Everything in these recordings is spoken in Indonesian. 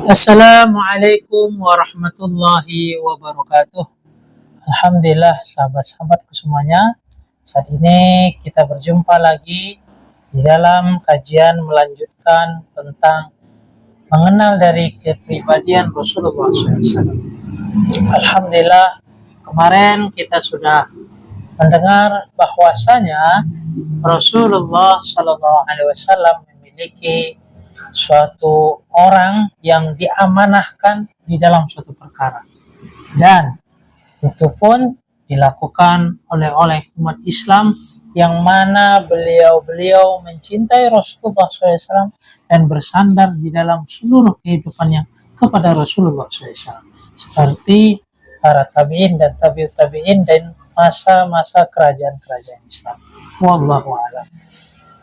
Assalamualaikum warahmatullahi wabarakatuh. Alhamdulillah sahabat-sahabatku semuanya. Saat ini kita berjumpa lagi di dalam kajian melanjutkan tentang mengenal dari kepribadian Rasulullah SAW. Alhamdulillah kemarin kita sudah mendengar bahwasanya Rasulullah SAW memiliki suatu orang yang diamanahkan di dalam suatu perkara, dan itu pun dilakukan oleh umat Islam yang mana beliau mencintai Rasulullah SAW dan bersandar di dalam seluruh kehidupannya kepada Rasulullah SAW, seperti para tabi'in dan tabi'ut tabi'in dan masa-masa kerajaan-kerajaan Islam. Wallahu a'lam.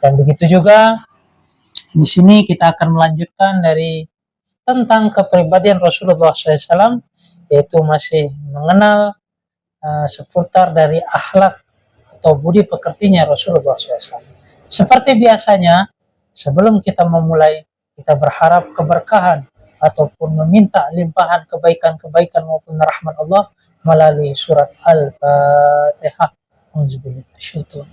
Dan begitu juga di sini kita akan melanjutkan dari tentang kepribadian Rasulullah SAW, yaitu masih mengenal seputar dari akhlak atau budi pekertinya Rasulullah SAW. Seperti biasanya, sebelum kita memulai, kita berharap keberkahan ataupun meminta limpahan kebaikan-kebaikan maupun rahmat Allah melalui surat Al-Fatihah. Auzubillahi.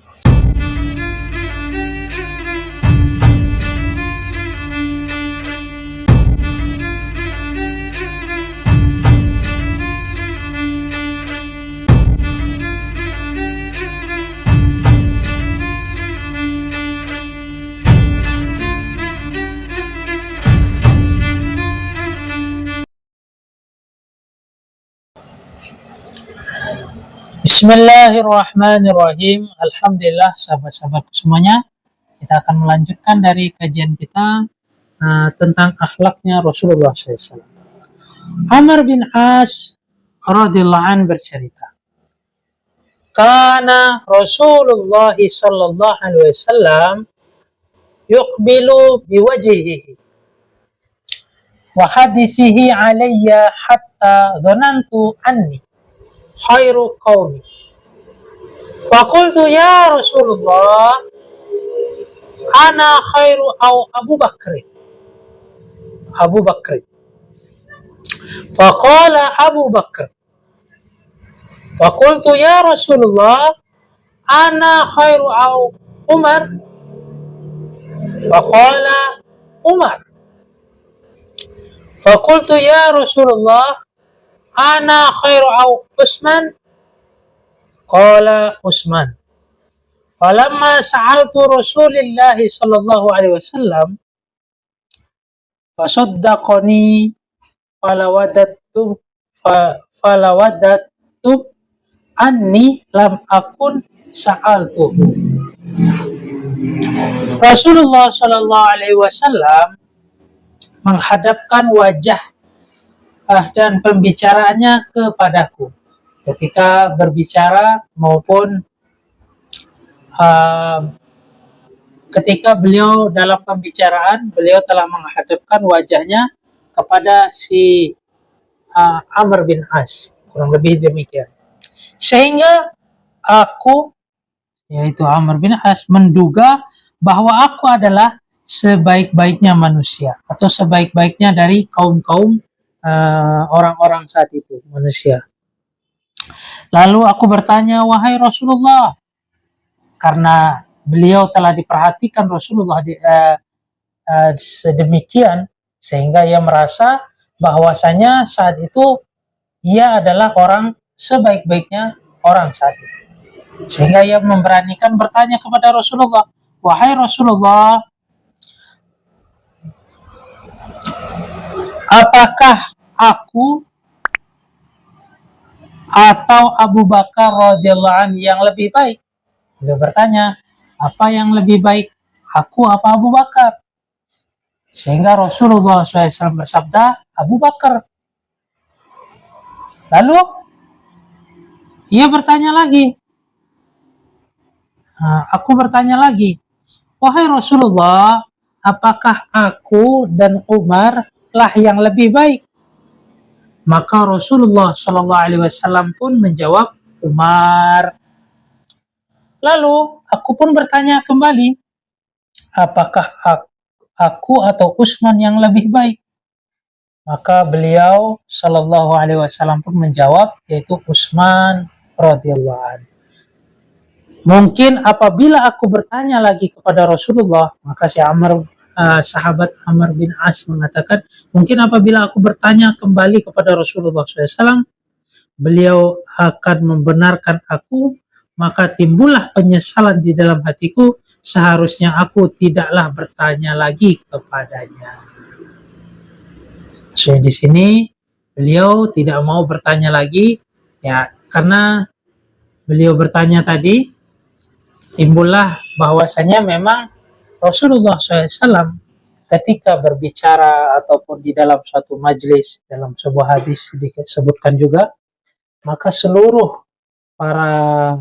Bismillahirrahmanirrahim. Alhamdulillah sahabat-sahabatku semuanya, kita akan melanjutkan dari kajian kita tentang akhlaknya Rasulullah SAW. Amr bin As radhiyallahu anhu bercerita, kana Rasulullah sallallahu alaihi wasallam yuqbilu biwajhihi wa hadithihi alayya hatta dhanantu anni khairu qaumi. Faqultu ya Rasulullah, ana khairu au Abu Bakr. Faqala Abu Bakr. Faqultu ya Rasulullah, ana khairu au Umar. Faqala Umar. Faqultu ya Rasulullah, ana khairu au Utsman. Qala Utsman. Falamma sa'altu Rasulillah sallallahu alaihi wasallam fasaddaqani falawadattu anni lam akun sa'altuhu. Rasulullah sallallahu alaihi wasallam menghadapkan wajah dan pembicaraannya kepadaku ketika berbicara maupun ketika beliau dalam pembicaraan, beliau telah menghadapkan wajahnya kepada si Amr bin As, kurang lebih demikian, sehingga aku, yaitu Amr bin As, menduga bahwa aku adalah sebaik-baiknya manusia atau sebaik-baiknya dari kaum-kaum orang-orang saat itu, manusia. Lalu aku bertanya, wahai Rasulullah, karena beliau telah diperhatikan Rasulullah sedemikian sehingga ia merasa bahwasanya saat itu ia adalah orang sebaik-baiknya orang saat itu, sehingga ia memberanikan bertanya kepada Rasulullah, wahai Rasulullah, apakah aku atau Abu Bakar radhiyallahu anhu yang lebih baik? Beliau bertanya, apa yang lebih baik, aku apa Abu Bakar? Sehingga Rasulullah SAW bersabda, Abu Bakar. Lalu ia bertanya lagi, aku bertanya lagi, wahai Rasulullah, apakah aku dan Umar lah yang lebih baik? Maka Rasulullah SAW pun menjawab, Umar. Lalu aku pun bertanya kembali, apakah aku atau Utsman yang lebih baik? Maka beliau Shallallahu Alaihi Wasallam pun menjawab, yaitu Utsman radhiyallahu anhu. Mungkin apabila aku bertanya lagi kepada Rasulullah, maka sahabat Amr bin As mengatakan, mungkin apabila aku bertanya kembali kepada Rasulullah SAW, beliau akan membenarkan aku, maka timbullah penyesalan di dalam hatiku, seharusnya aku tidaklah bertanya lagi kepadanya. So, di sini beliau tidak mau bertanya lagi, ya, karena beliau bertanya tadi, timbullah bahwasanya memang Rasulullah SAW ketika berbicara ataupun di dalam suatu majelis, dalam sebuah hadis disebutkan juga, maka seluruh para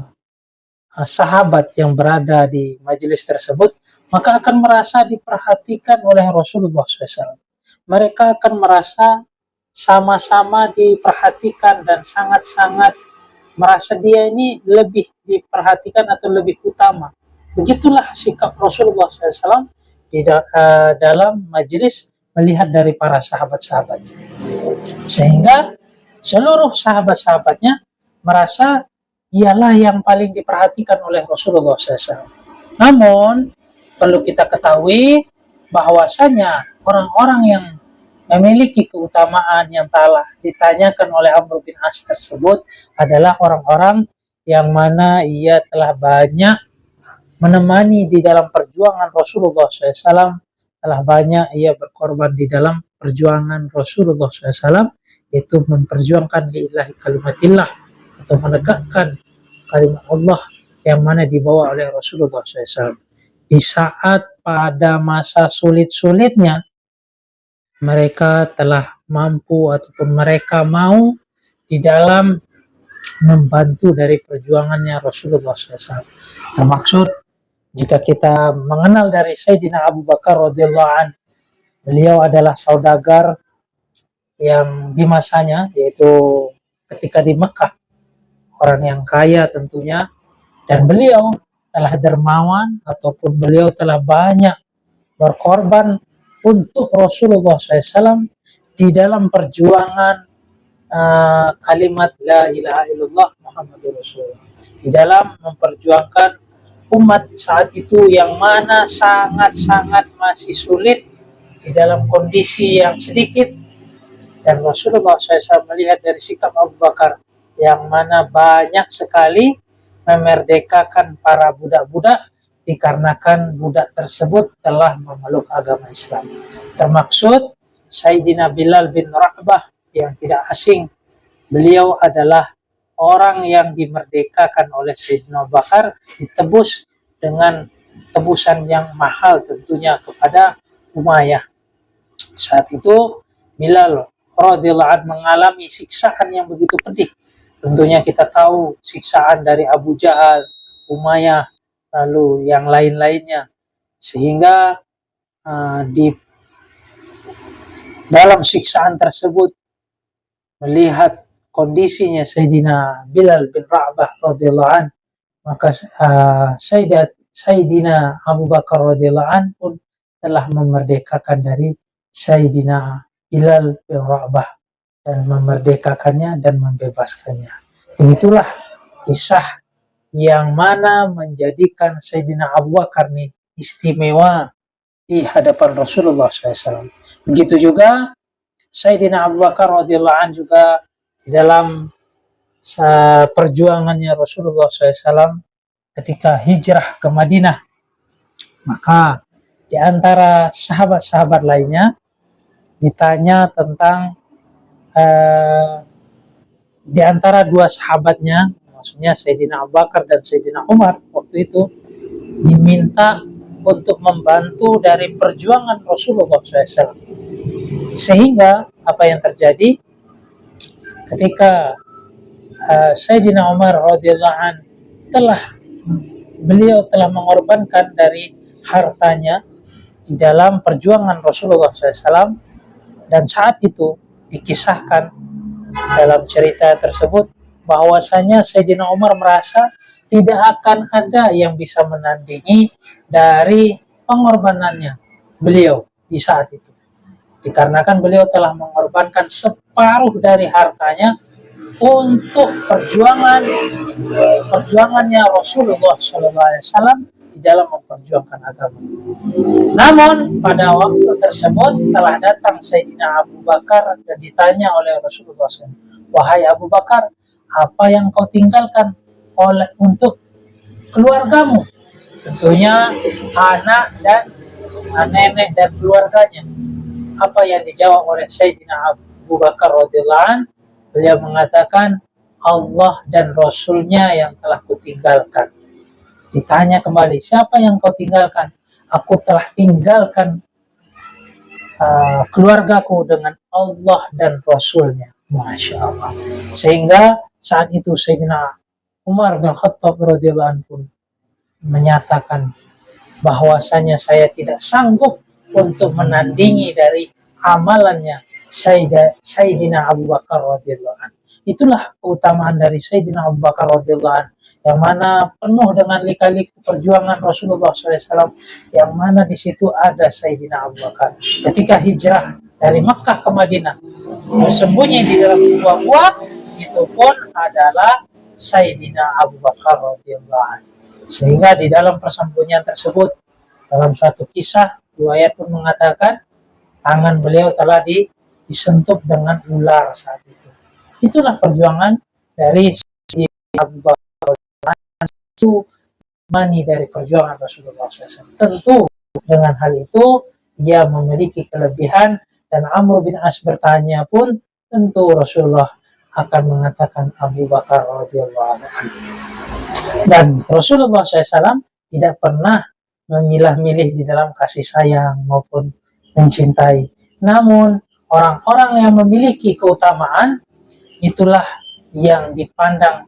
sahabat yang berada di majelis tersebut maka akan merasa diperhatikan oleh Rasulullah SAW. Mereka akan merasa sama-sama diperhatikan dan sangat-sangat merasa dia ini lebih diperhatikan atau lebih utama. Begitulah sikap Rasulullah SAW dalam majelis melihat dari para sahabat-sahabat. Sehingga seluruh sahabat-sahabatnya merasa ialah yang paling diperhatikan oleh Rasulullah SAW. Namun, perlu kita ketahui bahwasanya orang-orang yang memiliki keutamaan yang telah ditanyakan oleh Amr bin As tersebut adalah orang-orang yang mana ia telah banyak menemani di dalam perjuangan Rasulullah SAW, telah banyak ia berkorban di dalam perjuangan Rasulullah SAW, yaitu memperjuangkan lillahi kalimatillah atau menegakkan kalimat Allah yang mana dibawa oleh Rasulullah SAW. Di saat pada masa sulit-sulitnya mereka telah mampu ataupun mereka mau di dalam membantu dari perjuangannya Rasulullah SAW. Termaksud jika kita mengenal dari Sayyidina Abu Bakar radhiyallahu anhu, beliau adalah saudagar yang di masanya, yaitu ketika di Mekah, orang yang kaya tentunya, dan beliau telah dermawan ataupun beliau telah banyak berkorban untuk Rasulullah SAW di dalam perjuangan kalimat la ilaha illallah Muhammadur Rasulullah, di dalam memperjuangkan umat saat itu yang mana sangat-sangat masih sulit di dalam kondisi yang sedikit, dan Rasulullah SAW melihat dari sikap Abu Bakar yang mana banyak sekali memerdekakan para budak-budak dikarenakan budak tersebut telah memeluk agama Islam. Termaksud Sayyidina Bilal bin Rabah yang tidak asing, beliau adalah orang yang dimerdekakan oleh Sayyidina Abu Bakar, ditebus dengan tebusan yang mahal tentunya kepada Umayyah. Saat itu Bilal radhiyallahu anhu mengalami siksaan yang begitu pedih. Tentunya kita tahu siksaan dari Abu Jahal, Umayyah, lalu yang lain-lainnya. Sehingga di dalam siksaan tersebut, melihat kondisinya Sayyidina Bilal bin Rabah radhiyallahu anhu, maka Sayyidina Abu Bakar radhiyallahu anhu pun telah memerdekakan dari Sayyidina Bilal bin Rabah dan memerdekakannya dan membebaskannya. Begitulah kisah yang mana menjadikan Sayyidina Abu Bakar nih istimewa di hadapan Rasulullah SAW. Begitu juga Sayyidina Abu Bakar radhiyallahu anhu juga di dalam perjuangannya Rasulullah SAW ketika hijrah ke Madinah. Maka di antara sahabat-sahabat lainnya ditanya tentang di antara dua sahabatnya, maksudnya Sayyidina Abu Bakar dan Sayyidina Umar, waktu itu diminta untuk membantu dari perjuangan Rasulullah SAW. Sehingga apa yang terjadi ketika Sayyidina Umar radhiyallahu anhu beliau telah mengorbankan dari hartanya di dalam perjuangan Rasulullah SAW, dan saat itu dikisahkan dalam cerita tersebut bahwasanya Sayyidina Umar merasa tidak akan ada yang bisa menandingi dari pengorbanannya beliau di saat itu. dikarenakan beliau telah mengorbankan separuh dari hartanya untuk perjuangannya Rasulullah SAW di dalam memperjuangkan agama. Namun pada waktu tersebut telah datang Sayyidina Abu Bakar dan ditanya oleh Rasulullah SAW, wahai Abu Bakar, apa yang kau tinggalkan untuk keluargamu? Tentunya anak dan nenek dan keluarganya. Apa yang dijawab oleh Sayyidina Abu Bakar radhiyallahu anh? Beliau mengatakan, Allah dan Rasulnya yang telah kutinggalkan. Ditanya kembali, siapa yang kau tinggalkan? Aku telah tinggalkan keluargaku dengan Allah dan Rasulnya. Masya Allah. Sehingga saat itu Sayyidina Umar bin Khattab radhiyallahu anhu menyatakan bahwasanya saya tidak sanggup untuk menandingi dari amalannya Sayyidina Abu Bakar radhiyallahu anhu. Itulah keutamaan dari Sayyidina Abu Bakar radhiyallahu anhu, yang mana penuh dengan lika-liku perjuangan Rasulullah SAW, yang mana di situ ada Sayyidina Abu Bakar ketika hijrah dari Makkah ke Madinah, bersembunyi di dalam sebuah gua, itu pun adalah Sayyidina Abu Bakar radhiyallahu anhu. Sehingga di dalam persembunyian tersebut, dalam suatu kisah, riwayat pun mengatakan tangan beliau telah disentuh dengan ular saat itu. Itulah perjuangan dari Abu Bakar itu mani dari perjuangan Rasulullah SAW. Tentu dengan hal itu ia memiliki kelebihan, dan Amr bin As bertanya pun tentu Rasulullah akan mengatakan Abu Bakar radhiyallahu anhu. Dan Rasulullah SAW tidak pernah memilah-milih di dalam kasih sayang maupun mencintai. Namun orang-orang yang memiliki keutamaan itulah yang dipandang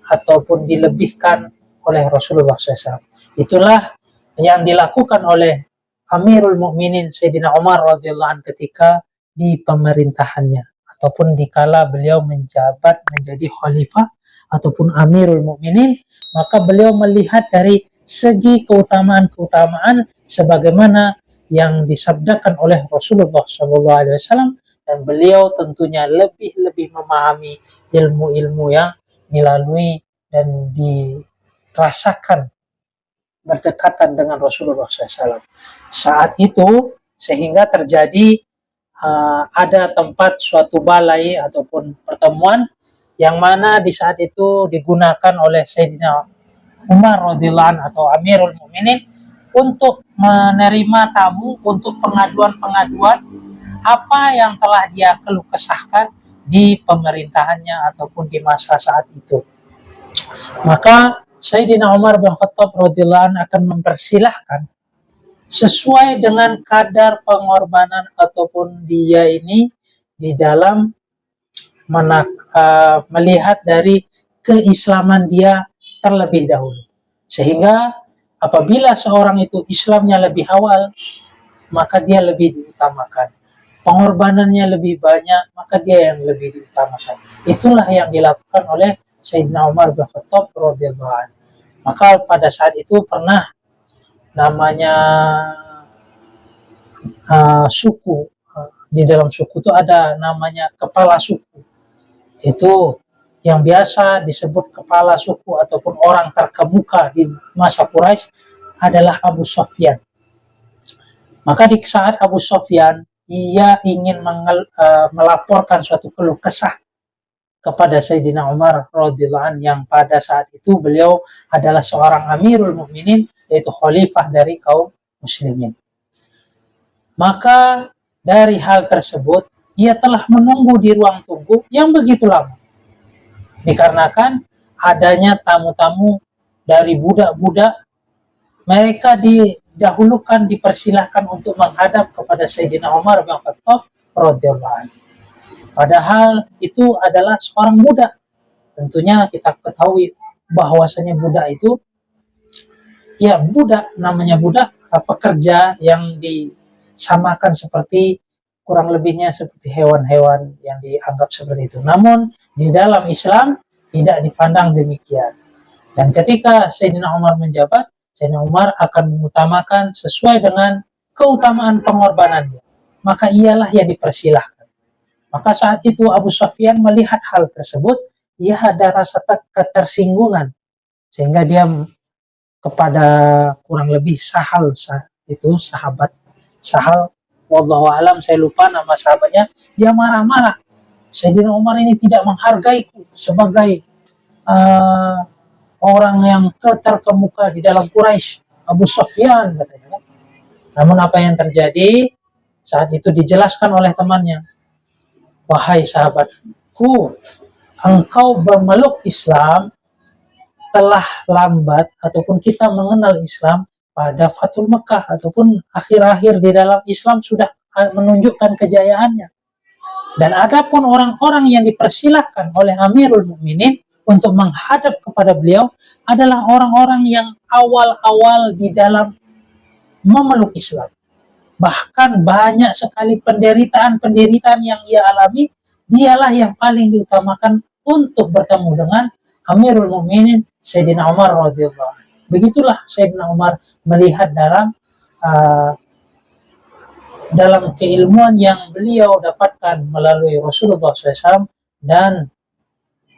ataupun dilebihkan oleh Rasulullah SAW. Itulah yang dilakukan oleh Amirul Mukminin Sayyidina Umar radhiyallahu anhu ketika di pemerintahannya, ataupun dikala beliau menjabat menjadi khalifah ataupun Amirul Mukminin, maka beliau melihat dari segi keutamaan-keutamaan sebagaimana yang disabdakan oleh Rasulullah SAW, dan beliau tentunya lebih memahami ilmu-ilmu yang dilalui dan dirasakan berdekatan dengan Rasulullah SAW. Saat itu sehingga terjadi ada tempat suatu balai ataupun pertemuan yang mana di saat itu digunakan oleh Sayyidina Umar radhiyallahu anhu atau Amirul Mukminin untuk menerima tamu untuk pengaduan-pengaduan apa yang telah dia keluh kesahkan di pemerintahannya ataupun di masa saat itu. Maka Sayyidina Umar bin Khattab radhiyallahu anhu akan mempersilahkan sesuai dengan kadar pengorbanan ataupun dia ini di dalam melihat dari keislaman dia terlebih dahulu. Sehingga apabila seorang itu Islamnya lebih awal, maka dia lebih diutamakan. Pengorbanannya lebih banyak, maka dia yang lebih diutamakan. Itulah yang dilakukan oleh Sayyidina Umar bin Khattab radhiyallahu anhu. Maka pada saat itu pernah namanya suku, di dalam suku itu ada namanya kepala suku. Itu yang biasa disebut kepala suku ataupun orang terkemuka di masa Quraisy adalah Abu Sufyan. Maka di saat Abu Sufyan ia ingin melaporkan suatu keluh kesah kepada Sayyidina Umar radhiyallahu anhu, yang pada saat itu beliau adalah seorang Amirul Mukminin, yaitu khalifah dari kaum muslimin. Maka dari hal tersebut ia telah menunggu di ruang tunggu yang begitu lama, dikarenakan adanya tamu-tamu dari budak-budak. Mereka didahulukan, dipersilahkan untuk menghadap kepada Sayyidina Umar bin Khattab radhiyallahu anhu. Padahal itu adalah seorang budak. Tentunya kita ketahui bahwasanya budak itu, ya budak, namanya budak, pekerja yang disamakan seperti kurang lebihnya seperti hewan-hewan yang dianggap seperti itu. Namun di dalam Islam tidak dipandang demikian. Dan ketika Sayyidina Umar menjabat, Sayyidina Umar akan mengutamakan sesuai dengan keutamaan pengorbanannya. maka ialah yang dipersilahkan. Maka saat itu Abu Sufyan melihat hal tersebut, ia ada rasa ketersinggungan, sehingga dia kepada kurang lebih Sahal itu sahabat Sahal, wallahu alam, saya lupa nama sahabatnya, dia marah-marah. Sayyidina Umar ini tidak menghargaiku sebagai orang yang terkemuka di dalam Quraisy, Abu Sufyan katanya. Namun apa yang terjadi saat itu dijelaskan oleh temannya, wahai sahabatku, engkau bermeluk Islam telah lambat, ataupun kita mengenal Islam pada Fathul Mekah, ataupun akhir-akhir di dalam Islam sudah menunjukkan kejayaannya. Dan adapun orang-orang yang dipersilahkan oleh Amirul Mukminin untuk menghadap kepada beliau adalah orang-orang yang awal-awal di dalam memeluk Islam. Bahkan banyak sekali penderitaan-penderitaan yang ia alami, dialah yang paling diutamakan untuk bertemu dengan Amirul Mukminin Sayyidina Umar radhiyallahu anhu. Begitulah Sayyidina Umar melihat dalam keilmuan yang beliau dapatkan melalui Rasulullah SAW dan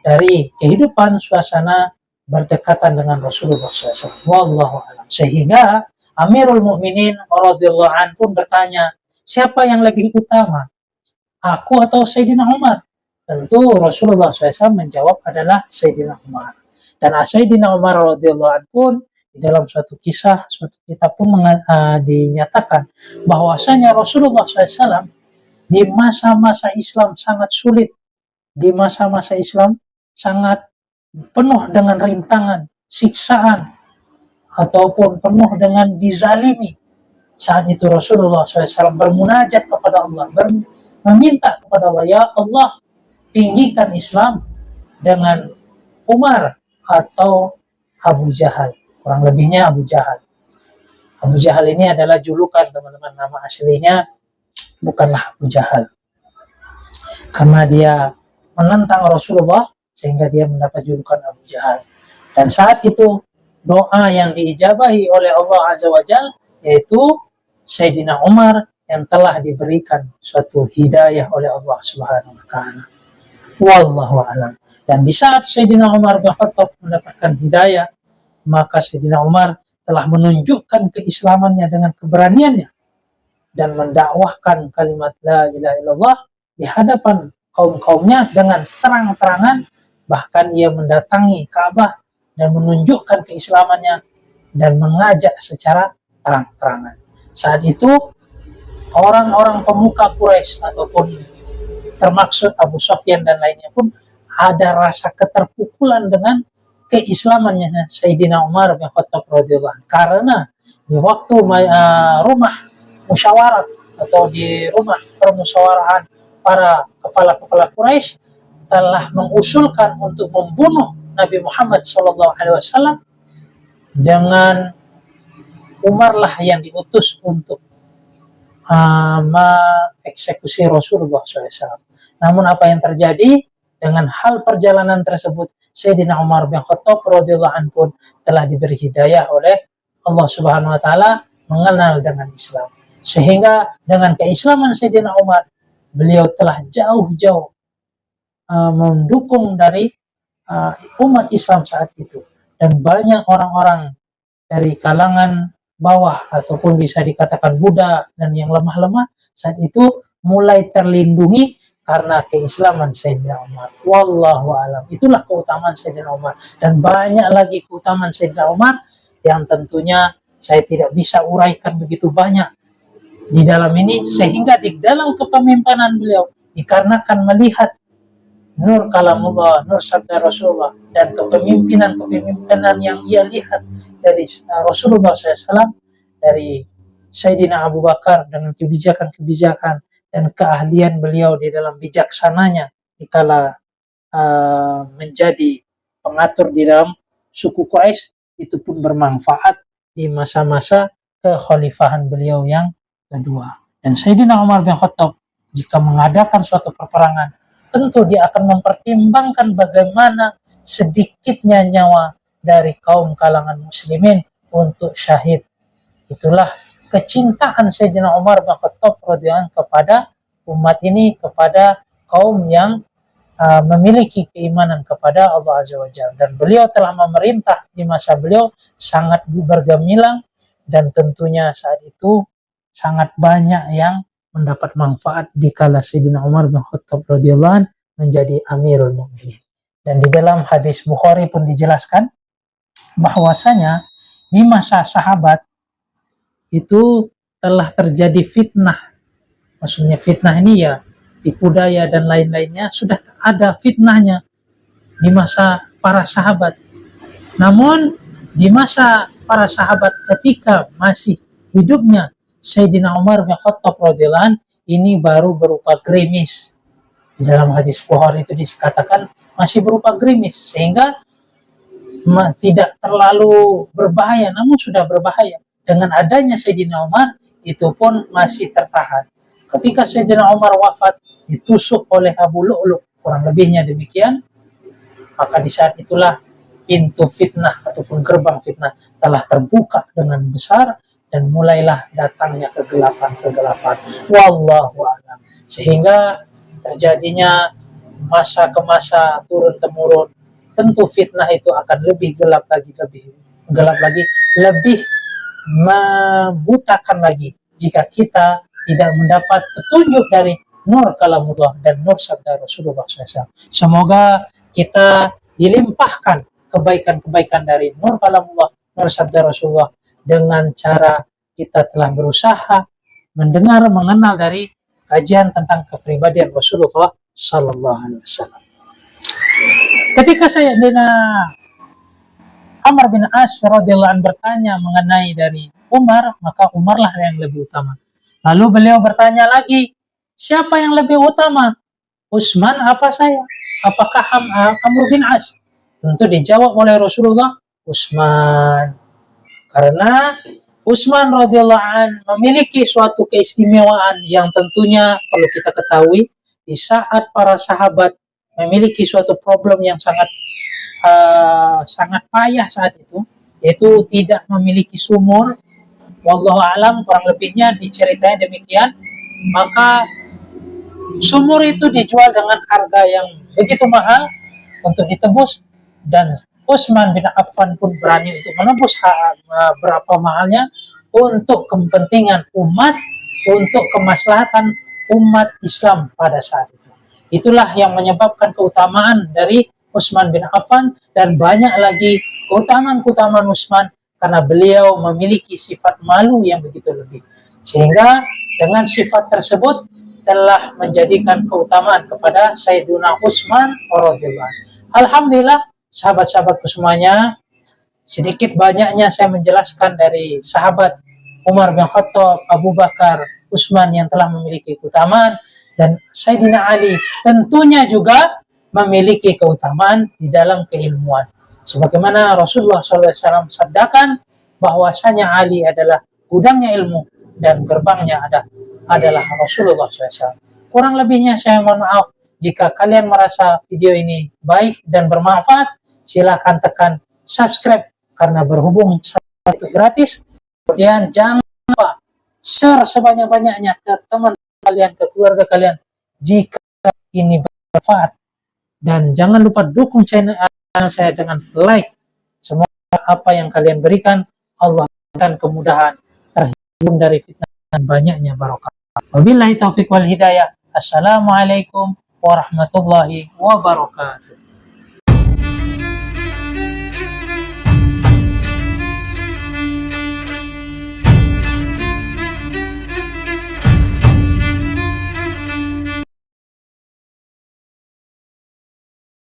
dari kehidupan suasana berdekatan dengan Rasulullah SAW. Wallahu a'lam. Sehingga Amirul Mukminin radhiyallahu anhu pun bertanya, siapa yang lebih utama, aku atau Sayyidina Umar? Tentu Rasulullah SAW menjawab adalah Sayyidina Umar. Dan Sayyidina Umar radhiyallahu anhu pun di dalam suatu kisah, suatu kitab pun dinyatakan bahwasanya Rasulullah SAW di masa-masa Islam sangat sulit, di masa-masa Islam sangat penuh dengan rintangan, siksaan, ataupun penuh dengan dizalimi. Saat itu Rasulullah SAW bermunajat kepada Allah, meminta kepada Allah, ya Allah, tinggikan Islam dengan Umar atau Abu Jahal. Kurang lebihnya Abu Jahal. Abu Jahal ini adalah julukan, teman-teman. Nama aslinya bukanlah Abu Jahal. Karena dia menentang Rasulullah, sehingga dia mendapat julukan Abu Jahal. Dan saat itu doa yang diijabahi oleh Allah Azza wa Jalla, yaitu Sayyidina Umar yang telah diberikan suatu hidayah oleh Allah Subhanahu wa Ta'ala. Wallahu a'lam. Dan di saat Sayyidina Umar bin Khattab mendapatkan hidayah, maka Sayyidina Umar telah menunjukkan keislamannya dengan keberaniannya dan mendakwahkan kalimat la ilaha illallah di hadapan kaum-kaumnya dengan terang-terangan. Bahkan ia mendatangi Ka'bah dan menunjukkan keislamannya dan mengajak secara terang-terangan. Saat itu orang-orang pemuka Quraisy ataupun termaksud Abu Sufyan dan lainnya pun ada rasa keterpukulan dengan keislamannya Sayyidina Umar bin Khattab radhiyallahu anhu. Karena di waktu rumah musyawarat atau di rumah permusyawarahan para kepala-kepala Quraisy telah mengusulkan untuk membunuh Nabi Muhammad SAW, dengan Umar lah yang diutus untuk mengeksekusi Rasulullah SAW. Namun apa yang terjadi dengan hal perjalanan tersebut, Sayyidina Umar bin Khattab radhiyallahu anhu telah diberi hidayah oleh Allah Subhanahu wa Ta'ala mengenal dengan Islam. Sehingga dengan keislaman Sayyidina Umar, beliau telah jauh-jauh mendukung dari umat Islam saat itu. Dan banyak orang-orang dari kalangan bawah ataupun bisa dikatakan budak dan yang lemah-lemah saat itu mulai terlindungi karena keislaman Sayyidina Umar. Wallahu a'lam. Itulah keutamaan Sayyidina Umar. Dan banyak lagi keutamaan Sayyidina Umar yang tentunya saya tidak bisa uraikan begitu banyak di dalam ini, sehingga di dalam kepemimpinan beliau dikarenakan melihat nur kalamullah, nur sabda Rasulullah, dan kepemimpinan yang ia lihat dari Rasulullah SAW, dari Sayyidina Abu Bakar dengan kebijakan-kebijakan dan keahlian beliau di dalam bijaksananya dikala menjadi pengatur di dalam suku Quraisy, itu pun bermanfaat di masa-masa kekhalifahan beliau yang kedua. Dan Sayyidina Umar bin Khattab jika mengadakan suatu peperangan, tentu dia akan mempertimbangkan bagaimana sedikitnya nyawa dari kaum kalangan muslimin untuk syahid. Itulah kecintaan Sayyidina Umar bin Khattab radhiyallahu anhu kepada umat ini, kepada kaum yang memiliki keimanan kepada Allah Azza wa Jalla. Dan beliau telah memerintah di masa beliau sangat bergemilang, dan tentunya saat itu sangat banyak yang mendapat manfaat di kala Sayyidina Umar bin Khattab radhiyallahu anhu menjadi Amirul Mukminin. Dan di dalam hadis Bukhari pun dijelaskan bahwasanya di masa sahabat itu telah terjadi fitnah. Maksudnya fitnah ini ya tipu daya dan lain-lainnya, sudah ada fitnahnya di masa para sahabat. Namun di masa para sahabat ketika masih hidupnya Sayyidina Umar bin Khattab radhiyallahu anhu, ini baru berupa gerimis. Di dalam hadis Bukhari itu dikatakan masih berupa gerimis, sehingga tidak terlalu berbahaya, namun sudah berbahaya. Dengan adanya Sayyidina Umar, itu pun masih tertahan. Ketika Sayyidina Umar wafat, ditusuk oleh Abu Lu'lu', kurang lebihnya demikian, maka di saat itulah pintu fitnah ataupun gerbang fitnah telah terbuka dengan besar, dan mulailah datangnya kegelapan-kegelapan. Wallahu a'lam. Sehingga terjadinya masa ke masa turun-temurun, tentu fitnah itu akan lebih gelap lagi, lebih membutakan lagi jika kita tidak mendapat petunjuk dari nur kalamullah dan nur sabda Rasulullah SAW. Semoga kita dilimpahkan kebaikan-kebaikan dari nur kalamullah, nur sabda Rasulullah, dengan cara kita telah berusaha mendengar, mengenal dari kajian tentang kepribadian Rasulullah Sallallahu Alaihi Wasallam. Ketika Sayyidina Amr bin As radhiyallahu anhu bertanya mengenai dari Umar, maka Umarlah yang lebih utama. Lalu beliau bertanya lagi, siapa yang lebih utama? Utsman apa saya? Apakah Amr bin As? Tentu dijawab oleh Rasulullah, Utsman. Karena Utsman radhiyallahu anhu memiliki suatu keistimewaan yang tentunya perlu kita ketahui di saat para sahabat memiliki suatu problem yang sangat payah saat itu, yaitu tidak memiliki sumur. Wallahu alam, kurang lebihnya diceritain demikian. Maka sumur itu dijual dengan harga yang begitu mahal untuk ditebus, dan Utsman bin Affan pun berani untuk menebus berapa mahalnya untuk kepentingan umat, untuk kemaslahatan umat Islam pada saat itu. Itulah yang menyebabkan keutamaan dari Utsman bin Affan, dan banyak lagi keutamaan-keutamaan Utsman karena beliau memiliki sifat malu yang begitu lebih. Sehingga dengan sifat tersebut telah menjadikan keutamaan kepada Sayyiduna Utsman radhiyallahu anhu. Alhamdulillah, sahabat-sahabatku semuanya, sedikit banyaknya saya menjelaskan dari sahabat Umar bin Khattab, Abu Bakar, Utsman yang telah memiliki keutamaan, dan Sayyidina Ali tentunya juga memiliki keutamaan di dalam keilmuan. Sebagaimana Rasulullah SAW sabdakan bahwasanya Ali adalah gudangnya ilmu dan gerbangnya adalah Rasulullah SAW. Kurang lebihnya saya mohon maaf. Jika kalian merasa video ini baik dan bermanfaat, silakan tekan subscribe karena berhubung itu gratis. Kemudian jangan lupa share sebanyak-banyaknya ke teman kalian, ke keluarga kalian jika ini bermanfaat. Dan jangan lupa dukung channel saya dengan like. Semoga apa yang kalian berikan Allah akan kemudahan terhindar dari fitnah dan banyaknya barokah. Wabillahi taufiq wal hidayah. Assalamualaikum warahmatullahi wabarakatuh.